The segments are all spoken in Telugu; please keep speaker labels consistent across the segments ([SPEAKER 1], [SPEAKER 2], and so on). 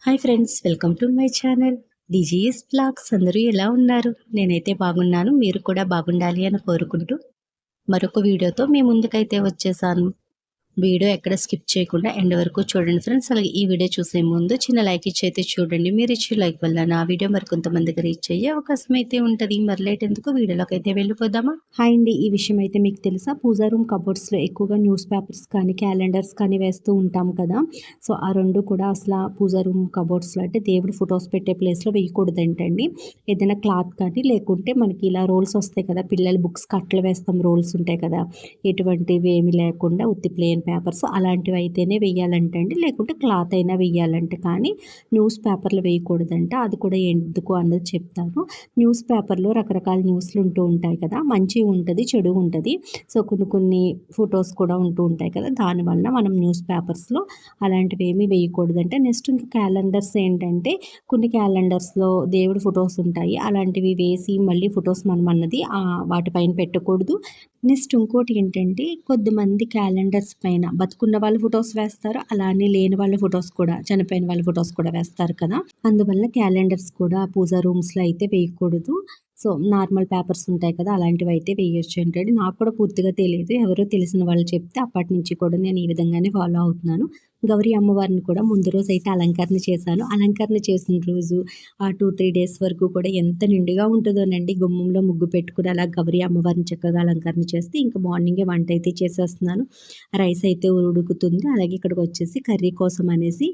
[SPEAKER 1] Hi friends, welcome to my channel DGS blogs. అందరూ ఎలా ఉన్నారు? నేనైతే బాగున్నాను. మీరు కూడా బాగుండాలి అని కోరుకుంటూ మరొక వీడియోతో మీ ముందుకైతే వచ్చేసాను. వీడియో ఎక్కడ స్కిప్ చేయకుండా ఎండ్ వరకు చూడండి ఫ్రెండ్స్. అలాగే ఈ వీడియో చూసే ముందు చిన్న లైక్ ఇచ్చి అయితే చూడండి. మీరు ఇచ్చే లైక్ వల్ల నా వీడియో మరి కొంతమందికి రీచ్ అయ్యే అవకాశం అయితే ఉంటుంది. మరి లేట్ ఎందుకు, వీడియోలోకి అయితే వెళ్ళిపోదామా? హాయ్ అండి, ఈ విషయం అయితే మీకు తెలుసా? పూజా రూమ్ కబోర్డ్స్లో ఎక్కువగా న్యూస్ పేపర్స్ కానీ క్యాలెండర్స్ కానీ వేస్తూ ఉంటాం కదా. సో ఆ రెండు కూడా అసలు పూజా రూమ్ కబోర్డ్స్లో అంటే దేవుడు ఫొటోస్ పెట్టే ప్లేస్లో వేయకూడదంటండి. ఏదైనా క్లాత్ కానీ లేకుంటే మనకి ఇలా రోల్స్ వస్తాయి కదా, పిల్లల బుక్స్ కట్టలు వేస్తాం, రోల్స్ ఉంటాయి కదా, ఎటువంటివి ఏమి లేకుండా ఉత్తి ప్లేన్ పేపర్స్ అలాంటివి అయితేనే వేయాలంటండి. లేకుంటే క్లాత్ అయినా వేయాలంటే, కానీ న్యూస్ పేపర్లు వేయకూడదంట. అది కూడా ఎందుకు అన్నది చెప్తాను. న్యూస్ పేపర్లో రకరకాల న్యూస్లు ఉంటూ ఉంటాయి కదా, మంచి ఉంటుంది, చెడు ఉంటుంది. సో కొన్ని ఫొటోస్ కూడా ఉంటూ ఉంటాయి కదా, దానివల్ల మనం న్యూస్ పేపర్స్లో అలాంటివి ఏమీ వేయకూడదంటే. నెక్స్ట్ ఇంకా క్యాలెండర్స్ ఏంటంటే, కొన్ని క్యాలెండర్స్లో దేవుడి ఫొటోస్ ఉంటాయి, అలాంటివి వేసి మళ్ళీ ఫొటోస్ మనం అన్నది వాటిపైన పెట్టకూడదు. నెక్స్ట్ ఇంకోటి ఏంటంటే, కొద్దిమంది క్యాలెండర్స్ పైన బతుకున్న వాళ్ళ ఫొటోస్ వేస్తారు, అలానే లేని వాళ్ళ ఫొటోస్ కూడా, చనిపోయిన వాళ్ళ ఫొటోస్ కూడా వేస్తారు కదా. అందువల్ల క్యాలెండర్స్ కూడా పూజా రూమ్స్లో అయితే వేయకూడదు. సో నార్మల్ పేపర్స్ ఉంటాయి కదా, అలాంటివి అయితే వేయొచ్చు ఏంటంటే. నాకు కూడా పూర్తిగా తెలియదు, ఎవరో తెలిసిన వాళ్ళు చెప్తే అప్పటి నుంచి కూడా నేను ఈ విధంగానే ఫాలో అవుతున్నాను. గౌరీ అమ్మవారిని కూడా ముందు రోజు అయితే అలంకరణ చేశాను. అలంకరణ చేసిన రోజు ఆ 2-3 డేస్ వరకు కూడా ఎంత నిండుగా ఉంటుందోనండి. గుమ్మంలో ముగ్గు పెట్టుకుని అలా గౌరీ అమ్మవారిని చక్కగా అలంకరణ చేస్తే ఇంకా మార్నింగే వంట అయితే చేసేస్తున్నాను. రైస్ అయితే ఉడుకుతుంది. అలాగే ఇక్కడికి వచ్చేసి కర్రీ కోసం అనేసి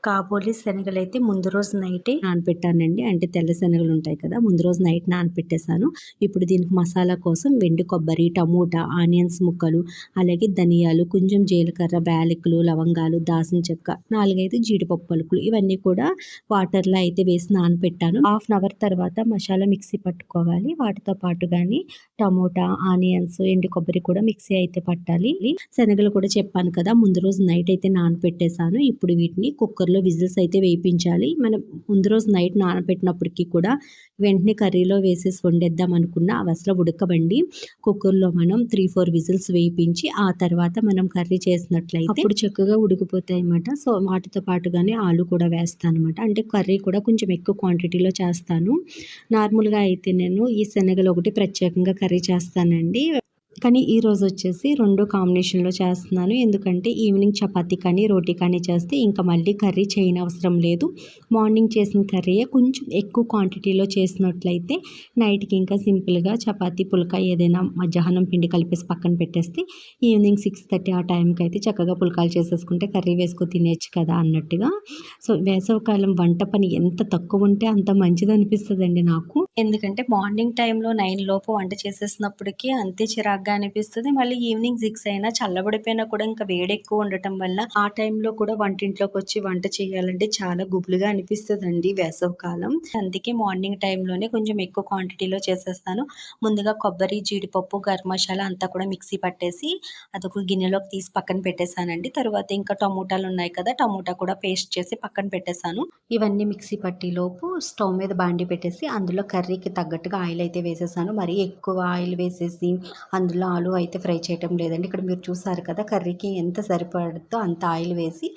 [SPEAKER 1] కాబోలి శనగలు అయితే ముందు రోజు నైటే నానపెట్టానండి. అంటే తెల్ల శనగలు ఉంటాయి కదా, ముందు రోజు నైట్ నానపెట్టేశాను. ఇప్పుడు దీనికి మసాలా కోసం వెండి కొబ్బరి, టమోటా, ఆనియన్స్ ముక్కలు, అలాగే ధనియాలు, కొంచెం జీలకర్ర, బ్యాలెక్కులు, లవంగాలు, దాల్చిన చెక్క, 4-5 జీడిపప్పు పలుకులు, ఇవన్నీ కూడా వాటర్లో అయితే వేసి నానపెట్టాను. హాఫ్ అన్ అవర్ తర్వాత మసాలా మిక్సీ పట్టుకోవాలి. వాటితో పాటుగాని టమోటా, ఆనియన్స్, ఎండు కొబ్బరి కూడా మిక్సీ అయితే పట్టాలి. శనగలు కూడా చెప్పాను కదా, ముందు రోజు నైట్ అయితే నానపెట్టేశాను. ఇప్పుడు వీటిని కుక్కర్లో విజిల్స్ అయితే వేయించాలి. మనం ముందు రోజు నైట్ నానపెట్టినప్పటికీ కూడా వెంటనే కర్రీలో వేసేసి వండేద్దాం అనుకున్నా అవి అసలు ఉడకబండి. కుక్కర్లో మనం 3-4 విజిల్స్ వేయించి ఆ తర్వాత మనం కర్రీ చేసినట్లయితే అప్పుడు చక్కగా ఉడికిపోతాయి అన్నమాట. సో వాటితో పాటుగానే ఆలు కూడా వేస్తాను అనమాట. అంటే కర్రీ కూడా కొంచెం ఎక్కువ క్వాంటిటీలో చేస్తాను. నార్మల్గా అయితే నేను ఈ శనగలు ఒకటి ప్రత్యేకంగా కర్రీ చేస్తానండి. కానీ ఈరోజు వచ్చేసి 2 కాంబినేషన్లో చేస్తున్నాను. ఎందుకంటే ఈవినింగ్ చపాతీ కానీ రోటీ కానీ చేస్తే ఇంకా మళ్ళీ కర్రీ చేయనవసరం లేదు. మార్నింగ్ చేసిన కర్రీయే కొంచెం ఎక్కువ క్వాంటిటీలో చేసినట్లయితే నైట్కి ఇంకా సింపుల్గా చపాతీ, పుల్కా ఏదైనా మధ్యాహ్నం పిండి కలిపేసి పక్కన పెట్టేస్తే ఈవినింగ్ 6:30 ఆ టైంకి అయితే చక్కగా పుల్కాలు చేసేసుకుంటే కర్రీ వేసుకొని తినేచ్చు కదా అన్నట్టుగా. సో వేసవికాలం వంట పని ఎంత తక్కువ ఉంటే అంత మంచిది అనిపిస్తుందండి నాకు. ఎందుకంటే మార్నింగ్ టైంలో 9 లోపు వంట చేసేసినప్పటికీ అంతే చిరాగ్గా అనిపిస్తుంది. మళ్ళీ ఈవినింగ్ 6 అయినా చల్లబడిపోయినా కూడా ఇంకా వేడి ఎక్కువ ఉండటం వల్ల ఆ టైంలో కూడా వంటింట్లోకి వచ్చి వంట చేయాలంటే చాలా గుబులుగా అనిపిస్తుందండి వేసవికాలం. అందుకే మార్నింగ్ టైంలోనే కొంచెం ఎక్కువ క్వాంటిటీలో చేసేస్తాను. ముందుగా కొబ్బరి, జీడిపప్పు, గరం మసాలా అంతా కూడా మిక్సీ పట్టేసి అదొక గిన్నెలోకి తీసి పక్కన పెట్టేశానండి. తర్వాత ఇంకా టమోటాలు ఉన్నాయి కదా, టమోటా కూడా పేస్ట్ చేసి పక్కన పెట్టేశాను. ఇవన్నీ మిక్సీ పట్టేలోపు స్టవ్ మీద బాండి పెట్టేసి అందులో కర్రీకి తగ్గట్టుగా ఆయిల్ అయితే వేసేసాను. మరీ ఎక్కువ ఆయిల్ వేసేసి అందులో ఆలు అయితే ఫ్రై చేయటం లేదండి. ఇక్కడ మీరు చూసారు కదా, కర్రీకి ఎంత సరిపడుతుందో అంత ఆయిల్ వేసి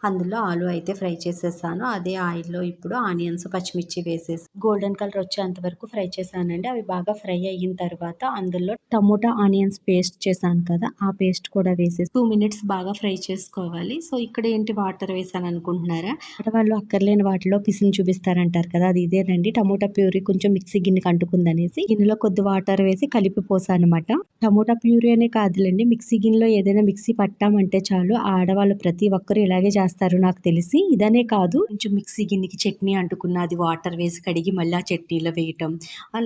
[SPEAKER 1] అందులో ఆలు అయితే ఫ్రై చేసేసాను. అదే ఆయిల్లో ఇప్పుడు ఆనియన్స్, పచ్చిమిర్చి వేసేసి గోల్డెన్ కలర్ వచ్చేంత వరకు ఫ్రై చేశానండి. అవి బాగా ఫ్రై అయిన తర్వాత అందులో టమోటా, ఆనియన్స్ పేస్ట్ చేశాను కదా, ఆ పేస్ట్ కూడా వేసేసి 2 మినిట్స్ బాగా ఫ్రై చేసుకోవాలి. సో ఇక్కడ ఏంటి వాటర్ వేసాను అనుకుంటున్నారా? వాళ్ళు అక్కర్లేని వాటిలో పిసిని చూపిస్తారంటారు కదా, అది ఇదేనండి. టమోటా ప్యూరీ కొంచెం మిక్సీ గిన్నెకి అంటుకుందనేసి గిన్నెలో కొద్ది వాటర్ వేసి కలిపి పోసానమాట. టమోటా ప్యూరీ అనే కాదులేండి, మిక్సీ గిన్నెలో ఏదైనా మిక్సీ పట్టామంటే చాలు ఆడవాళ్ళు ప్రతి ఒక్కరు ఇలాగే చేస్తారు నాకు తెలిసి. ఇదనే కాదు, కొంచెం మిక్సీ గిన్నెకి చట్నీ అంటుకున్న అది వాటర్ వేసి కడిగి మళ్ళీ ఆ చట్నీలో వేయటం,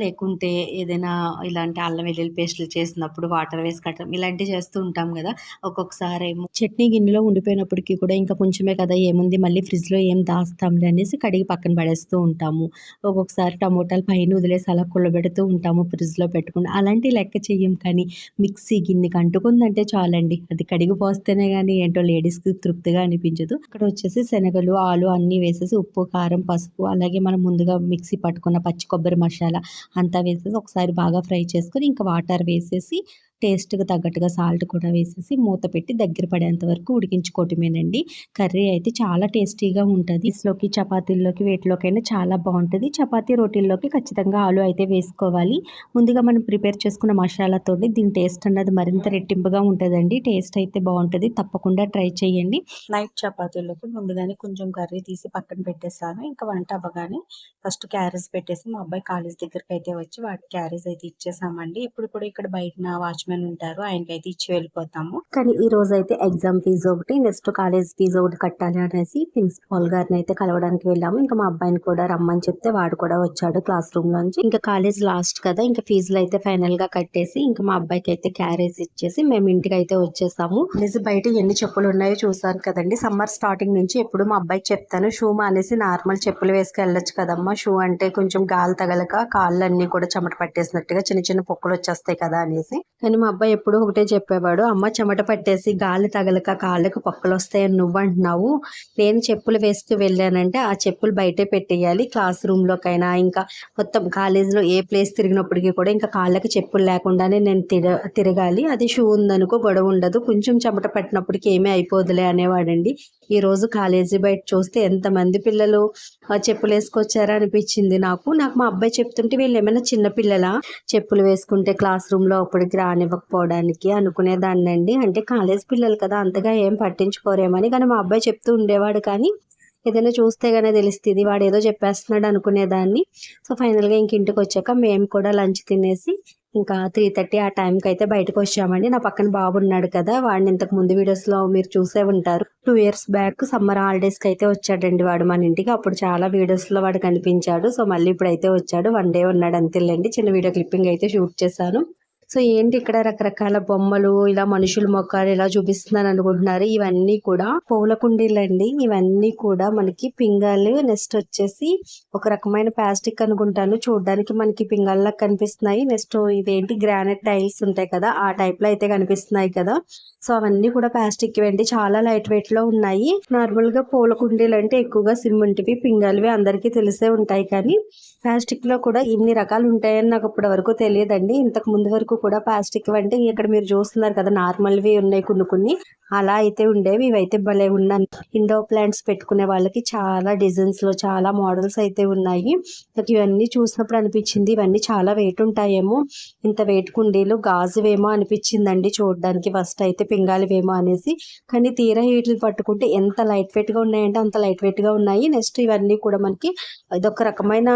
[SPEAKER 1] లేకుంటే ఏదైనా ఇలాంటి అల్లం వెల్లుల్లి పేస్టులు చేసినప్పుడు వాటర్ వేసి కట్టడం, ఇలాంటివి చేస్తూ ఉంటాం కదా. ఒక్కొక్కసారి ఏమో చట్నీ గిన్నెలో ఉండిపోయినప్పటికీ కూడా ఇంకా కొంచెమే కదా ఏముంది మళ్ళీ ఫ్రిడ్జ్లో ఏం దాస్తాంలే అనేసి కడిగి పక్కన పడేస్తూ ఉంటాము. ఒక్కొక్కసారి టమోటాలు పైన వదిలేసి అలా కుళ్ళబెడుతూ ఉంటాము ఫ్రిడ్జ్లో పెట్టుకుని. అలాంటి లెక్క చెయ్యం, కానీ మిక్సీ గిన్నెకి అంటుకుందంటే చాలండి, అది కడిగి పోస్తేనే కానీ ఏంటో లేడీస్కి తృప్తిగా అనిపించదు. ఇక్కడ వచ్చేసి శనగలు, ఆలు అన్నీ వేసేసి ఉప్పు, కారం, పసుపు, అలాగే మనం ముందుగా మిక్సీ పట్టుకున్న పచ్చి కొబ్బరి మసాలా అంతా వేసేసి ఒకసారి బాగా ఫ్రై చేసుకొని ఇంకా వాటర్ వేసేసి టేస్ట్‌కి తగ్గట్టుగా సాల్ట్ కూడా వేసేసి మూత పెట్టి దగ్గర పడేంత వరకు ఉడికించుకోవటమేనండి. కర్రీ అయితే చాలా టేస్టీగా ఉంటది. రైస్‌లోకి, చపాతీల్లోకి వేటిలోకైనా చాలా బావుంటది. చపాతీ, రోటీల్లోకి ఖచ్చితంగా ఆలు అయితే వేసుకోవాలి. ముందుగా మనం ప్రిపేర్ చేసుకున్న మసాలాతోని దీని టేస్ట్ అన్నది మరింత రెట్టింపుగా ఉంటదండి. టేస్ట్ అయితే బావుంటది. తప్పకుండా ట్రై చేయండి. నైట్ చపాతీలోకి ముందుగానే కొంచెం కర్రీ తీసి పక్కన పెట్టేసాను. ఇంకా వంట అవ్వగానే ఫస్ట్ క్యారేజ్ పెట్టేసి మా అబ్బాయి కాలేజ్ దగ్గరకైతే వచ్చి వాడికి క్యారేజ్ అయితే ఇచ్చేసామండి. ఇప్పుడు కూడా ఇక్కడ బయటన వాచ్‌మెన్ ఉంటారు. ఆయనకైతే ఇచ్చి వెళ్ళిపోతాము. కానీ ఈ రోజైతే ఎగ్జామ్ ఫీజు ఒకటి, నెక్స్ట్ కాలేజ్ ఫీజు ఒకటి కట్టాలి అనేసి ప్రిన్సిపాల్ గారిని అయితే కలవడానికి వెళ్ళాము. ఇంకా మా అబ్బాయిని కూడా రమ్మని చెప్తే వాడు కూడా వచ్చాడు క్లాస్ రూమ్ లోంచి. ఇంకా కాలేజ్ లాస్ట్ కదా, ఇంకా ఫీజులు అయితే ఫైనల్ గా కట్టేసి ఇంకా మా అబ్బాయికి అయితే క్యారేజ్ ఇచ్చేసి మేము ఇంటికి అయితే వచ్చేసాము. కాలేజ్ బయట ఎన్ని చెప్పులు ఉన్నాయో చూసారు కదండి. సమ్మర్ స్టార్టింగ్ నుంచి ఎప్పుడు మా అబ్బాయికి చెప్తాను, షూ మానేసి నార్మల్ చెప్పులు వేసుకు వెళ్ళొచ్చు కదమ్మా, షూ అంటే కొంచెం గాలి తగలక కాళ్ళన్నీ కూడా చెమట పట్టేసినట్టుగా చిన్న చిన్న పొక్కులు వచ్చేస్తాయి కదా అనేసి. కానీ మా అబ్బాయి ఎప్పుడు ఒకటే చెప్పేవాడు, అమ్మ చెమట పట్టేసి గాలి తగలక కాళ్ళకి పొక్కులు వస్తాయని నువ్వు అంటున్నావు, నేను చెప్పులు వేసుకు వెళ్ళానంటే ఆ చెప్పులు బయటే పెట్టేయాలి, క్లాస్ రూమ్ లోకైనా ఇంకా మొత్తం కాలేజీలో ఏ ప్లేస్ తిరిగినప్పటికీ కూడా ఇంకా కాళ్ళకి చెప్పులు లేకుండానే నేను తిరగాలి, అది షూ ఉందనుకో గొడవ ఉండదు, కొంచెం చెమట పట్టినప్పటికీ ఏమీ అయిపోదులే అనేవాడండి. ఈ రోజు కాలేజీ బయట చూస్తే ఎంతమంది పిల్లలు చెప్పులు వేసుకొచ్చారా అనిపించింది నాకు. మా అబ్బాయి చెప్తుంటే వీళ్ళు ఏమైనా చిన్న పిల్లలా చెప్పులు వేసుకుంటే క్లాస్ రూమ్ లో అప్పటికి రానివ్వకపోవడానికి అనుకునేదాన్నండి. అంటే కాలేజ్ పిల్లలు కదా, అంతగా ఏం పట్టించుకోరేమని. కానీ మా అబ్బాయి చెప్తూ ఉండేవాడు. కానీ ఏదైనా చూస్తే గానే తెలుస్తుంది, వాడు ఏదో చెప్పేస్తున్నాడు అనుకునేదాన్ని. సో ఫైనల్గా ఇంక ఇంటికి వచ్చాక మేము కూడా లంచ్ తినేసి ఇంకా 3:30 ఆ టైంకి అయితే బయటకు వచ్చామండి. నా పక్కన బాబు ఉన్నాడు కదా, వాడిని ఇంతకు ముందు వీడియోస్లో మీరు చూసే ఉంటారు. 2 years బ్యాక్ సమ్మర్ హాలిడేస్కి అయితే వచ్చాడండి వాడు మన ఇంటికి. అప్పుడు చాలా వీడియోస్లో వాడు కనిపించాడు. సో మళ్ళీ ఇప్పుడైతే వచ్చాడు, 1 day ఉన్నాడు అంతేలేండి. చిన్న వీడియో క్లిప్పింగ్ అయితే షూట్ చేశాను. సో ఏంటి ఇక్కడ రకరకాల బొమ్మలు, ఇలా మనుషుల మొక్కలు ఇలా చూపిస్తున్నాను అనుకుంటున్నారు. ఇవన్నీ కూడా పూల కుండీలండి. ఇవన్నీ కూడా మనకి పింగాలు, నెక్స్ట్ వచ్చేసి ఒక రకమైన ప్లాస్టిక్ అనుకుంటాను, చూడడానికి మనకి పింగాల్లా కనిపిస్తున్నాయి. నెక్స్ట్ ఇదేంటి గ్రానైట్ టైల్స్ ఉంటాయి కదా, ఆ టైప్ లో అయితే కనిపిస్తున్నాయి కదా. సో అవన్నీ కూడా ప్లాస్టిక్ ఇవండి, చాలా లైట్ వెయిట్ లో ఉన్నాయి. నార్మల్ గా పూల కుండీలు అంటే ఎక్కువగా సిమెంట్వి, పింగాలివి అందరికీ తెలిసే ఉంటాయి. కానీ ప్లాస్టిక్ లో కూడా ఇన్ని రకాలు ఉంటాయని నాకు ఇప్పటి వరకు తెలియదండి. ఇంతకు ముందు వరకు కూడా ప్లాస్టిక్ అంటే ఇక్కడ మీరు చూస్తున్నారు కదా, నార్మల్వి ఉన్నాయి కొన్ని అలా అయితే ఉండేవి. ఇవైతే భలే ఉన్నాయి. ఇండోర్ ప్లాంట్స్ పెట్టుకునే వాళ్ళకి చాలా డిజైన్స్ లో చాలా మోడల్స్ అయితే ఉన్నాయి. నాకు ఇవన్నీ చూసినప్పుడు అనిపించింది ఇవన్నీ చాలా వెయిట్ ఉంటాయేమో, ఇంత వెయిట్ కుండీలు గాజువేమో అనిపించిందండి చూడడానికి ఫస్ట్ అయితే, పింగాలివేమో అనేసి. కానీ తీరా వీటిని పట్టుకుంటే ఎంత లైట్ వెయిట్ గా ఉన్నాయంటే అంత లైట్ వెయిట్ గా ఉన్నాయి. నెక్స్ట్ ఇవన్నీ కూడా మనకి ఇదొక రకమైన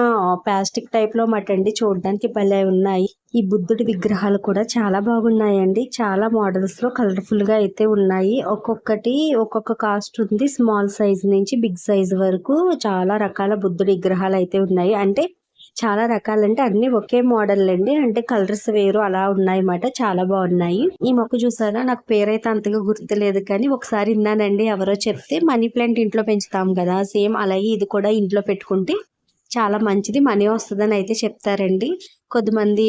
[SPEAKER 1] ప్లాస్టిక్ టైప్ లో మటండి, చూడడానికి భలే ఉన్నాయి. ఈ బుద్ధుడి విగ్రహాలు కూడా చాలా బాగున్నాయండి. చాలా మోడల్స్ లో కలర్ఫుల్ గా అయితే ఉన్నాయి. ఒక్కొక్కటి ఒక్కొక్క కాస్ట్ ఉంది. స్మాల్ సైజ్ నుంచి బిగ్ సైజ్ వరకు చాలా రకాల బుద్ధుడి విగ్రహాలు అయితే ఉన్నాయి. అంటే చాలా రకాలంటే అన్ని ఒకే మోడల్ అండి, అంటే కలర్స్ వేరు అలా ఉన్నాయి అన్నమాట. చాలా బాగున్నాయి. ఈ మొక్క చూసారా, నాకు పేరైతే అంతగా గుర్తులేదు కానీ ఒకసారి విన్నానండి, ఎవరో చెప్తే మనీ ప్లాంట్ ఇంట్లో పెంచుతాం కదా, సేమ్ అలాగే ఇది కూడా ఇంట్లో పెట్టుకుంటే చాలా మంచిది, మనీ వస్తుందని అయితే చెప్తారండి. కొద్దిమంది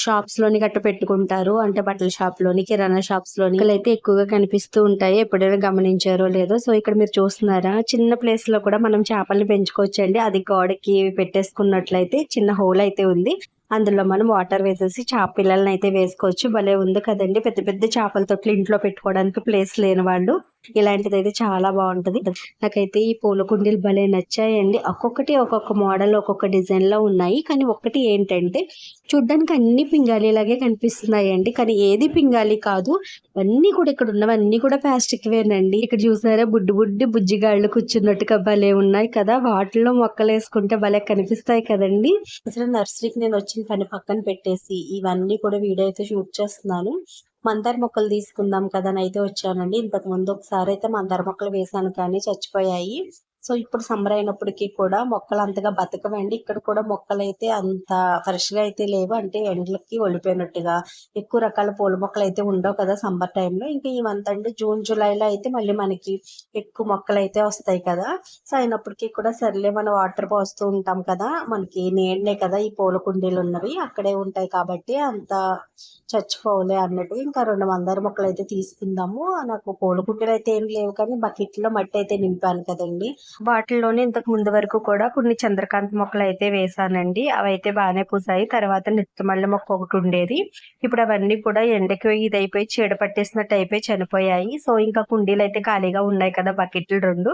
[SPEAKER 1] షాప్స్ లోని గట్ట పెట్టుకుంటారు, అంటే బట్టల షాప్ లోని, కిరాణా షాప్స్ లోని అయితే ఎక్కువగా కనిపిస్తూ ఉంటాయి. ఎప్పుడైనా గమనించారో లేదో. సో ఇక్కడ మీరు చూస్తున్నారా, చిన్న ప్లేస్ లో కూడా మనం చేపల్ని పెంచుకోవచ్చు అండి. అది గోడకి పెట్టేసుకున్నట్లయితే చిన్న హోల్ అయితే ఉంది, అందులో మనం వాటర్ వేసేసి చేప పిల్లల్ని అయితే వేసుకోవచ్చు. భలే ఉంది కదండి. పెద్ద పెద్ద చేపల తొట్లు ఇంట్లో పెట్టుకోవడానికి ప్లేస్ లేని వాళ్ళు ఇలాంటిది అయితే చాలా బాగుంటది. నాకైతే ఈ పూల కుండీలు భలే నచ్చాయండి. ఒక్కొక్కటి ఒక్కొక్క మోడల్, ఒక్కొక్క డిజైన్ లో ఉన్నాయి. కానీ ఒక్కటి ఏంటంటే చూడ్డానికి అన్ని పింగాలి లాగే కనిపిస్తున్నాయండి, కానీ ఏది పింగాలి కాదు. అన్ని కూడా ఇక్కడ ఉన్నవన్నీ కూడా ప్లాస్టిక్ వేనండి. ఇక్కడ చూసారా, బుడ్డి బుజ్జిగాళ్ళు కూర్చున్నట్టుగా భలే ఉన్నాయి కదా, వాటిలో మొక్కలు వేసుకుంటే భలే కనిపిస్తాయి కదండి. అసలు నర్సరీకి నేను వచ్చిన పని పక్కన పెట్టేసి ఇవన్నీ కూడా వీడియో అయితే షూట్ చేస్తున్నాను. మందార మొక్కలు తీసుకుందాం కదా అని అయితే వచ్చానండి. ఇంతకు ముందు ఒకసారి అయితే మందార మొక్కలు వేసాను కానీ చచ్చిపోయాయి. సో ఇప్పుడు సమ్మర్ అయినప్పటికీ కూడా మొక్కలు అంతగా బతకవండి. ఇక్కడ కూడా మొక్కలు అయితే అంత ఫ్రెష్ గా అయితే లేవు, అంటే ఎండలకి ఒలిపోయినట్టుగా. ఎక్కువ రకాల పూల మొక్కలు అయితే ఉండవు కదా సమ్మర్ టైంలో. ఇంకా ఈ మంత్ అంటే జూన్ జూలైలో అయితే మళ్ళీ మనకి ఎక్కువ మొక్కలు అయితే వస్తాయి కదా. సో అయినప్పటికీ కూడా సర్లే, మనం వాటర్ పోస్తూ ఉంటాం కదా, మనకి నీడనే కదా ఈ పూల కుండీలు ఉన్నవి, అక్కడే ఉంటాయి కాబట్టి అంత చచ్చిపోలే అన్నట్టు ఇంకా 2 మందార మొక్కలు అయితే తీసుకుందాము. నాకు పూల కుండీలు అయితే ఏం లేవు కానీ బకెట్లో మట్టి అయితే నింపాను కదండి. వాటిల్లోనే ఇంతకు ముందు వరకు కూడా కొన్ని చంద్రకాంత మొక్కలు అయితే వేసానండి. అవి అయితే బాగానే పూసాయి. తర్వాత నిత్యమల్లె మొక్క ఒకటి ఉండేది. ఇప్పుడు అవన్నీ కూడా ఎండకి ఇదైపోయి చీడ పట్టేసినట్టు అయిపోయి చనిపోయాయి. సో ఇంకా కుండీలు అయితే ఖాళీగా ఉన్నాయి కదా బకెట్లు 2.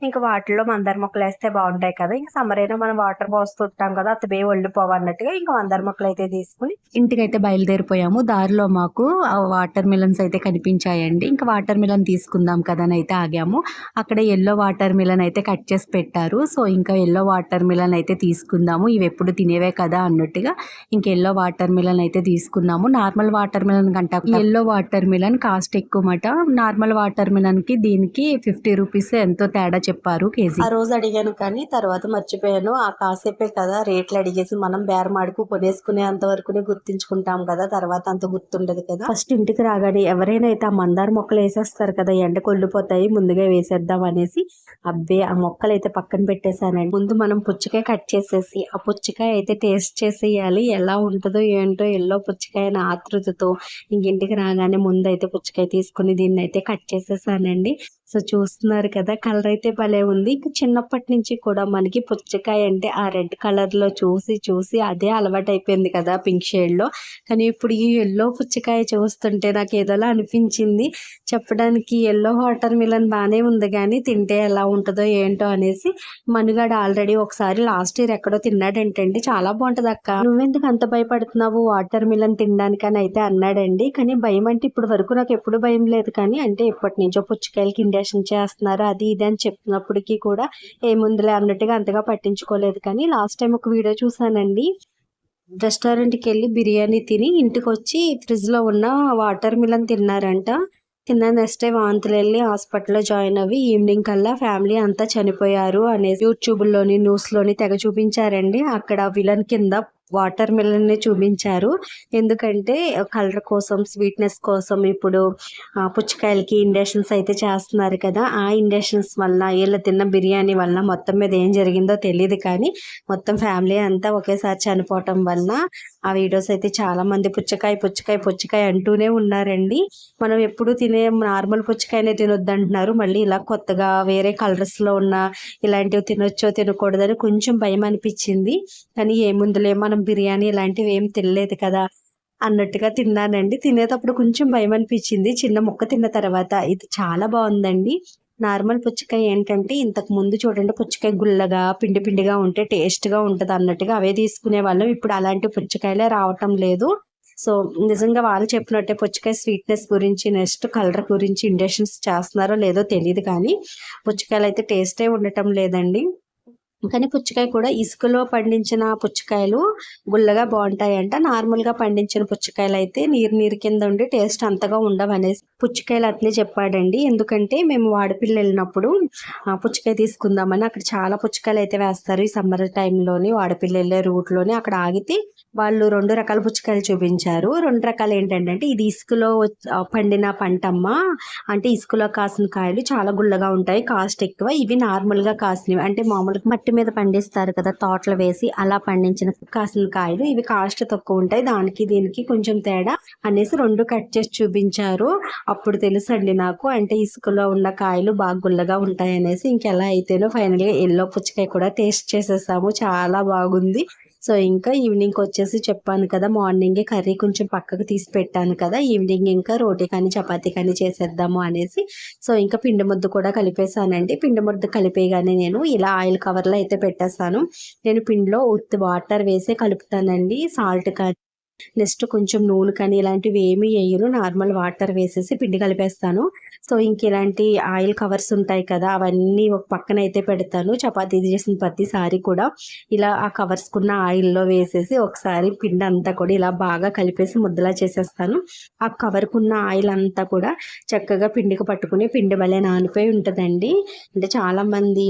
[SPEAKER 1] ఇంకా వాటిల్లో మందార మొక్కలు వేస్తే బాగుంటాయి కదా. ఇంకా సమ్మర్ అయినా మనం వాటర్ పోస్తుంటాం కదా, అతబే ఒళ్ళిపోవన్నట్టుగా ఇంకా మందార మొక్కలు అయితే తీసుకుని ఇంటికైతే బయలుదేరిపోయాము. దారిలో మాకు వాటర్ మిలన్స్ అయితే కనిపించాయండి. ఇంకా వాటర్ మిలన్ తీసుకుందాం కదా అని అయితే ఆగాము. అక్కడ ఎల్లో వాటర్ మిలన్ అయితే కట్ చేసి పెట్టారు. సో ఇంకా ఎల్లో వాటర్ మిలన్ అయితే తీసుకుందాము, ఇవి ఎప్పుడు తినేవే కదా అన్నట్టుగా ఇంక ఎల్లో వాటర్ మిలన్ అయితే తీసుకున్నాము. నార్మల్ వాటర్ మిలన్ కంటే ఎల్లో వాటర్ మిలన్ కాస్ట్ ఎక్కువ మాట. నార్మల్ వాటర్ మిలన్ కి దీనికి 50 రూపీస్ ఎంతో తేడా చెప్పారు కేజీ. ఆ రోజు అడిగాను కానీ తర్వాత మర్చిపోయాను. ఆ కాసేపే కదా రేట్లు అడిగేసి మనం బేరమాడుకు కొనేసుకునే అంత వరకునే గుర్తించుకుంటాం కదా, తర్వాత అంత గుర్తుండదు కదా. ఫస్ట్ ఇంటికి రాగానే ఎవరైనా అయితే ఆ మందార మొక్కలు వేసేస్తారు కదా, ఎండ కొల్లిపోతాయి ముందుగా వేసేద్దాం అనేసి అబ్బే ఆ మొక్కలు అయితే పక్కన పెట్టేశానండి. ముందు మనం పుచ్చకాయ కట్ చేసేసి ఆ పుచ్చకాయ అయితే టేస్ట్ చేసేయాలి, ఎలా ఉంటుందో ఏంటో ఎల్లో పుచ్చకాయ అని ఆతృతతో ఇంటికి రాగానే ముందు అయితే పుచ్చకాయ తీసుకుని దీన్ని అయితే కట్ చేసేసానండి. సో చూస్తున్నారు కదా, కలర్ అయితే భలే ఉంది. ఇంకా చిన్నప్పటి నుంచి కూడా మనకి పుచ్చకాయ అంటే ఆ రెడ్ కలర్ లో చూసి చూసి అదే అలవాటు అయిపోయింది కదా, పింక్ షేడ్ లో. కానీ ఇప్పుడు ఈ ఎల్లో పుచ్చకాయ చూస్తుంటే నాకు ఏదోలా అనిపించింది. చెప్పడానికి ఎల్లో వాటర్ మిలన్ బాగానే ఉంది కానీ తింటే ఎలా ఉంటుందో ఏంటో అనేసి మనుగాడు ఆల్రెడీ ఒకసారి లాస్ట్ ఇయర్ ఎక్కడో తిన్నాడంటండి, చాలా బాగుంటది అక్క, నువ్వెందుకు అంత భయపడుతున్నావు వాటర్ మిలన్ తినడానికి అని అయితే అన్నాడండి. కానీ భయం అంటే ఇప్పుడు వరకు నాకు ఎప్పుడు భయం లేదు, కానీ అంటే ఇప్పటి నుంచో పుచ్చకాయలకి ఇంజక్షన్ చేస్తున్నారు అది ఇది అని చెప్పినప్పటికీ కూడా ఏముందిలే అన్నట్టుగా అంతగా పట్టించుకోలేదు. కానీ లాస్ట్ టైం ఒక వీడియో చూసానండి, రెస్టారెంట్కి వెళ్ళి బిర్యానీ తిని ఇంటికి వచ్చి ఫ్రిడ్జ్ లో ఉన్న వాటర్ మిలన్ తిన్నారంట. తిన్న నెక్స్ట్ డే వాంతులు వెళ్ళి హాస్పిటల్లో జాయిన్ అవ్వి ఈవినింగ్ కల్లా ఫ్యామిలీ అంతా చనిపోయారు అనేసి యూట్యూబ్లోని న్యూస్లోని తెగ చూపించారండి. అక్కడ విలన్ కింద వాటర్ మిలన్ ని చూపించారు. ఎందుకంటే కలర్ కోసం, స్వీట్నెస్ కోసం ఇప్పుడు పుచ్చకాయలకి ఇంజక్షన్స్ అయితే చేస్తున్నారు కదా, ఆ ఇంజక్షన్స్ వల్ల వీళ్ళు తిన్న బిర్యానీ వల్ల మొత్తం మీద ఏం జరిగిందో తెలియదు కానీ మొత్తం ఫ్యామిలీ అంతా ఒకేసారి చనిపోవటం వల్ల ఆ వీడియోస్ అయితే చాలా మంది పుచ్చకాయ పుచ్చకాయ పుచ్చకాయ అంటూనే ఉన్నారండి. మనం ఎప్పుడు తినే నార్మల్ పుచ్చకాయనే తినొద్దు అంటున్నారు, మళ్ళీ ఇలా కొత్తగా వేరే కలర్స్ లో ఉన్న ఇలాంటివి తినొచ్చో తినకూడదని కొంచెం భయం అనిపించింది. కానీ ఏముందులే మనం బిర్యానీ ఇలాంటివి ఏం తినలేదు కదా అన్నట్టుగా తిన్నానండి. తినేటప్పుడు కొంచెం భయం అనిపించింది, చిన్న ముక్క తిన్న తర్వాత. ఇది చాలా బాగుందండి. నార్మల్ పుచ్చకాయ ఏంటంటే ఇంతకు ముందు చూడండి పుచ్చకాయ గుల్లగా పిండి పిండిగా ఉంటే టేస్ట్ గా ఉంటది అన్నట్టుగా అవే తీసుకునే వాళ్ళం. ఇప్పుడు అలాంటి పుచ్చకాయలే రావటం లేదు. సో నిజంగా వాళ్ళు చెప్పినట్టే పుచ్చకాయ స్వీట్నెస్ గురించి నెక్స్ట్ కలర్ గురించి ఇంజక్షన్స్ చేస్తున్నారో లేదో తెలియదు కానీ పుచ్చకాయలు అయితే టేస్టే ఉండటం లేదండి. కానీ పుచ్చకాయ కూడా ఇసుకలో పండించిన పుచ్చకాయలు గుల్లగా బాగుంటాయంట, నార్మల్గా పండించిన పుచ్చకాయలు అయితే నీరు నీరు కింద ఉండి టేస్ట్ అంతగా ఉండవు అనేసి పుచ్చకాయలు అట్లే చెప్పాడండి. ఎందుకంటే మేము వాడపిల్లి వెళ్ళినప్పుడు పుచ్చకాయ తీసుకుందామని అక్కడ చాలా పుచ్చకాయలు అయితే వేస్తారు ఈ సమ్మర్ టైంలోని, వాడపిల్లి వెళ్ళే రూట్లోని అక్కడ ఆగితే వాళ్ళు 2 రకాల పుచ్చకాయలు చూపించారు. 2 రకాలు ఏంటంటే ఇది ఇసుకలో పండిన పంటమ్మ, అంటే ఇసుకలో కాసిన కాయలు చాలా గుల్లగా ఉంటాయి, కాస్ట్ ఎక్కువ. ఇవి నార్మల్ గా కాసినవి అంటే మామూలుగా మట్టి మీద పండిస్తారు కదా తోటలు వేసి, అలా పండించిన కాసిన కాయలు ఇవి కాస్ట్ తక్కువ ఉంటాయి, దానికి దీనికి కొంచెం తేడా అనేసి 2 కట్ చేసి చూపించారు. అప్పుడు తెలుసండి నాకు, అంటే ఇసుకలో ఉన్న కాయలు బాగా గుల్లగా ఉంటాయి అనేసి. ఇంకెలా అయితేనో ఫైనల్ గా ఎల్లో పుచ్చకాయ కూడా టేస్ట్ చేసేసాము, చాలా బాగుంది. సో ఇంకా ఈవినింగ్ వచ్చేసి చెప్పాను కదా, మార్నింగే కర్రీ కొంచెం పక్కకు తీసి పెట్టాను కదా, ఈవినింగ్ ఇంకా రోటీ కానీ చపాతీ కానీ చేసేద్దాము అనేసి. సో ఇంకా పిండి ముద్ద కూడా కలిపేసానండి. పిండి ముద్ద కలిపేయగానే నేను ఇలా ఆయిల్ కవర్లో అయితే పెట్టేస్తాను. నేను పిండిలో ఉత్తి వాటర్ వేసే కలుపుతానండి, సాల్ట్ కానీ నెక్స్ట్ కొంచెం నూనె కానీ ఇలాంటివి ఏమీ వేయను, నార్మల్ వాటర్ వేసేసి పిండి కలిపేస్తాను. సో ఇంక ఇలాంటి ఆయిల్ కవర్స్ ఉంటాయి కదా అవన్నీ ఒక పక్కన అయితే పెడతాను. చపాతీ చేసిన ప్రతిసారి కూడా ఇలా ఆ కవర్స్కున్న ఆయిల్లో వేసేసి ఒకసారి పిండి అంతా కూడా ఇలా బాగా కలిపేసి ముద్దలా చేసేస్తాను. ఆ కవర్కున్న ఆయిల్ అంతా కూడా చక్కగా పిండికి పట్టుకుని పిండి భలే నానిపోయి ఉంటుందండి. అంటే చాలామంది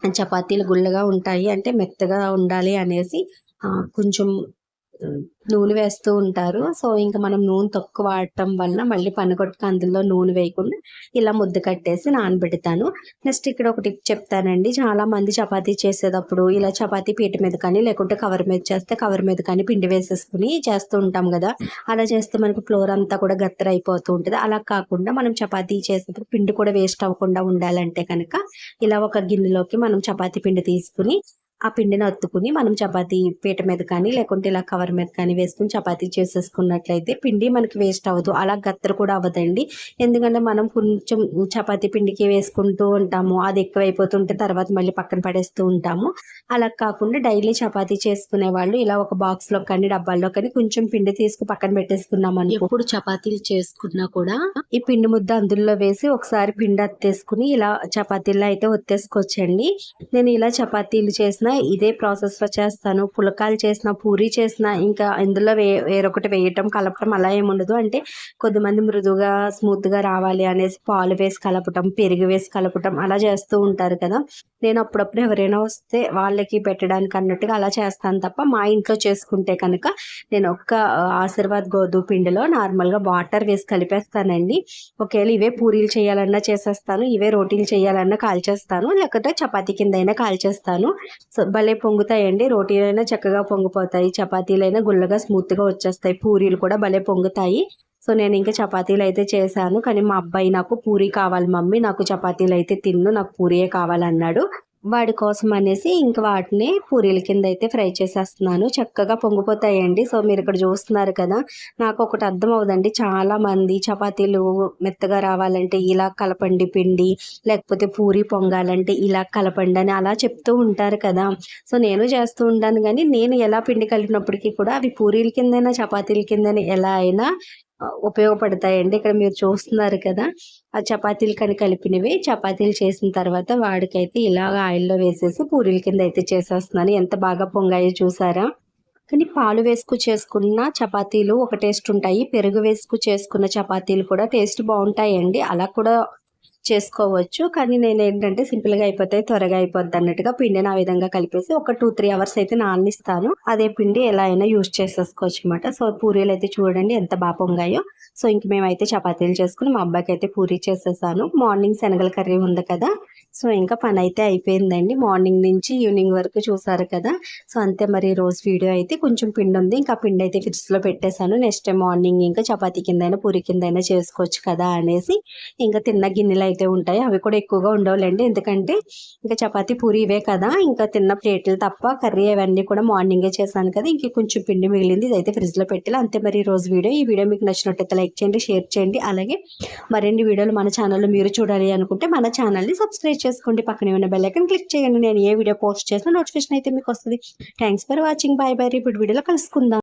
[SPEAKER 1] చపాతీలు గుల్లగా ఉంటాయి అంటే మెత్తగా ఉండాలి అనేసి కొంచెం నూనె వేస్తూ ఉంటారు. సో ఇంకా మనం నూనె తక్కువ వాడటం వల్ల మళ్ళీ పనగొట్టుకు అందులో నూనె వేయకుండా ఇలా ముద్ద కట్టేసి నానబెడతాను. నెక్స్ట్ ఇక్కడ ఒక టిప్ చెప్తానండి. చాలా మంది చపాతీ చేసేటప్పుడు ఇలా చపాతీ పీట మీద కానీ లేకుంటే కవర్ మీద చేస్తే కవర్ మీద కానీ పిండి వేసేసుకుని చేస్తూ ఉంటాం కదా. అలా చేస్తే మనకు ఫ్లోర్ అంతా కూడా గత్తర అయిపోతూ ఉంటుంది. అలా కాకుండా మనం చపాతీ చేసేటప్పుడు పిండి కూడా వేస్ట్ అవ్వకుండా ఉండాలంటే కనుక ఇలా ఒక గిన్నెలోకి మనం చపాతీ పిండి తీసుకుని ఆ పిండిని అత్తుకుని మనం చపాతీ పీట మీద కానీ లేకుంటే ఇలా కవర్ మీద కానీ వేసుకుని చపాతీ చేసేసుకున్నట్లయితే పిండి మనకి వేస్ట్ అవ్వదు. అలా గత్తర కూడా అవ్వదండి. ఎందుకంటే మనం కొంచెం చపాతీ పిండికి వేసుకుంటూ ఉంటాము, అది ఎక్కువైపోతుంటే తర్వాత మళ్ళీ పక్కన పడేస్తూ ఉంటాము. అలా కాకుండా డైలీ చపాతీ చేసుకునే వాళ్ళు ఇలా ఒక బాక్స్లో కానీ డబ్బాల్లో కానీ కొంచెం పిండి తీసుకు పక్కన పెట్టేసుకున్నాం అనుకో, ఎప్పుడు చపాతీలు చేసుకున్నా కూడా ఈ పిండి ముద్ద అందులో వేసి ఒకసారి పిండి అత్తేసుకుని ఇలా చపాతీల్లో అయితే ఒత్తేసుకోవచ్చండి. నేను ఇలా చపాతీలు చేసిన ఇదే ప్రాసెస్లో చేస్తాను. పులకాలు చేసిన, పూరీ చేసిన ఇంకా ఇందులో వేరొకటి వేయటం కలపటం అలా ఏముండదు. అంటే కొద్దిమంది మృదువుగా స్మూత్గా రావాలి అనేసి పాలు వేసి కలపటం, పెరుగు వేసి కలపటం అలా చేస్తూ ఉంటారు కదా. నేను అప్పుడప్పుడు ఎవరైనా వస్తే వాళ్ళకి పెట్టడానికి అన్నట్టుగా అలా చేస్తాను తప్ప మా ఇంట్లో చేసుకుంటే కనుక నేను ఒక్క ఆశీర్వాద్ గోధుమ పిండిలో నార్మల్గా వాటర్ వేసి కలిపేస్తానండి. ఒకవేళ ఇవే పూరీలు చేయాలన్నా చేసేస్తాను, ఇవే రోటీలు చేయాలన్నా కాల్చేస్తాను, లేకపోతే చపాతీ కింద అయినా కాల్చేస్తాను. సో భలే పొంగుతాయండి. రోటీలైనా చక్కగా పొంగిపోతాయి, చపాతీలైనా గుల్లగా స్మూత్గా వచ్చేస్తాయి, పూరీలు కూడా భలే పొంగుతాయి. సో నేను ఇంకా చపాతీలు అయితే చేశాను. కానీ మా అబ్బాయి నాకు పూరీ కావాలి మమ్మీ, నాకు చపాతీలు అయితే తిన్ను, నాకు పూరీయే కావాలన్నాడు. వాడి కోసం అనేసి ఇంక వాటిని పూరీల కింద అయితే ఫ్రై చేసేస్తున్నాను. చక్కగా పొంగిపోతాయండి. సో మీరు ఇక్కడ చూస్తున్నారు కదా. నాకు ఒకటి అర్థం అవుదండి, చాలా మంది చపాతీలు మెత్తగా రావాలంటే ఇలా కలపండి పిండి, లేకపోతే పూరీ పొంగాలంటే ఇలా కలపండి అని అలా చెప్తూ ఉంటారు కదా. సో నేను చేస్తూ ఉంటాను, కానీ నేను ఎలా పిండి కలిపినప్పటికీ కూడా అవి పూరీల కిందైనా చపాతీల కిందైనా ఎలా అయినా ఉపయోగపడతాయండి. ఇక్కడ మీరు చూస్తున్నారు కదా, ఆ చపాతీలు కానీ కలిపినవి చపాతీలు చేసిన తర్వాత వాడికైతే ఇలాగ ఆయిల్లో వేసేసి పూరీల కింద అయితే చేసేస్తున్నాను. ఎంత బాగా పొంగాయో చూసారా. కానీ పాలు వేసుకు చేసుకున్న చపాతీలు ఒక టేస్ట్ ఉంటాయి, పెరుగు వేసుకు చేసుకున్న చపాతీలు కూడా టేస్ట్ బాగుంటాయండి. అలా కూడా చేసుకోవచ్చు. కానీ నేను ఏంటంటే సింపుల్గా అయిపోతాయి, త్వరగా అయిపోద్ది అన్నట్టుగా పిండిని ఆ విధంగా కలిపేసి ఒక 2-3 అవర్స్ అయితే నాననిస్తాను. అదే పిండి ఎలా అయినా యూజ్ చేసేసుకోవచ్చు అనమాట. సో పూరీలు అయితే చూడండి ఎంత బాగా పొంగాయో. సో ఇంక మేమైతే చపాతీలు చేసుకుని మా అబ్బాయికి అయితే పూరీ చేసేసాను. మార్నింగ్ శనగల కర్రీ ఉంది కదా, సో ఇంకా పని అయితే అయిపోయిందండి. మార్నింగ్ నుంచి ఈవినింగ్ వరకు చూసారు కదా. సో అంతే మరి రోజు వీడియో అయితే కొంచెం పిండి ఉంది, ఇంకా పిండి అయితే ఫ్రిడ్జ్లో పెట్టేశాను. నెక్స్ట్ టైం మార్నింగ్ ఇంకా చపాతీ కిందైనా పూరీ కిందైనా చేసుకోవచ్చు కదా అనేసి. ఇంకా తిన్న గిన్నెలు అయితే ఉంటాయి, అవి కూడా ఎక్కువగా ఉండవులేండి, ఎందుకంటే ఇంకా చపాతీ పూరీ ఇవే కదా, ఇంకా తిన్న ప్లేట్లు తప్ప కర్రీ అవన్నీ కూడా మార్నింగే చేశాను కదా. ఇంక కొంచెం పిండి మిగిలింది, ఇదైతే ఫ్రిడ్జ్లో పెట్టాలి. అంతే మరి రోజు వీడియో. ఈ వీడియో మీకు నచ్చినట్టయితే లైక్ చేయండి, షేర్ చేయండి. అలాగే మరిన్ని వీడియోలు మన ఛానల్లో మీరు చూడాలి అనుకుంటే మన ఛానల్ని సబ్స్క్రైబ్ చేసుకోండి, పక్కనే ఉన్న బెల్ ఐకాన్ క్లిక్ చేయండి. నేను ఏ వీడియో పోస్ట్ చేసినా నోటిఫికేషన్ అయితే మీకు వస్తుంది. Thanks for watching. Bye bye. ఇప్పుడు వీడియోలో కలుసుకుందాం.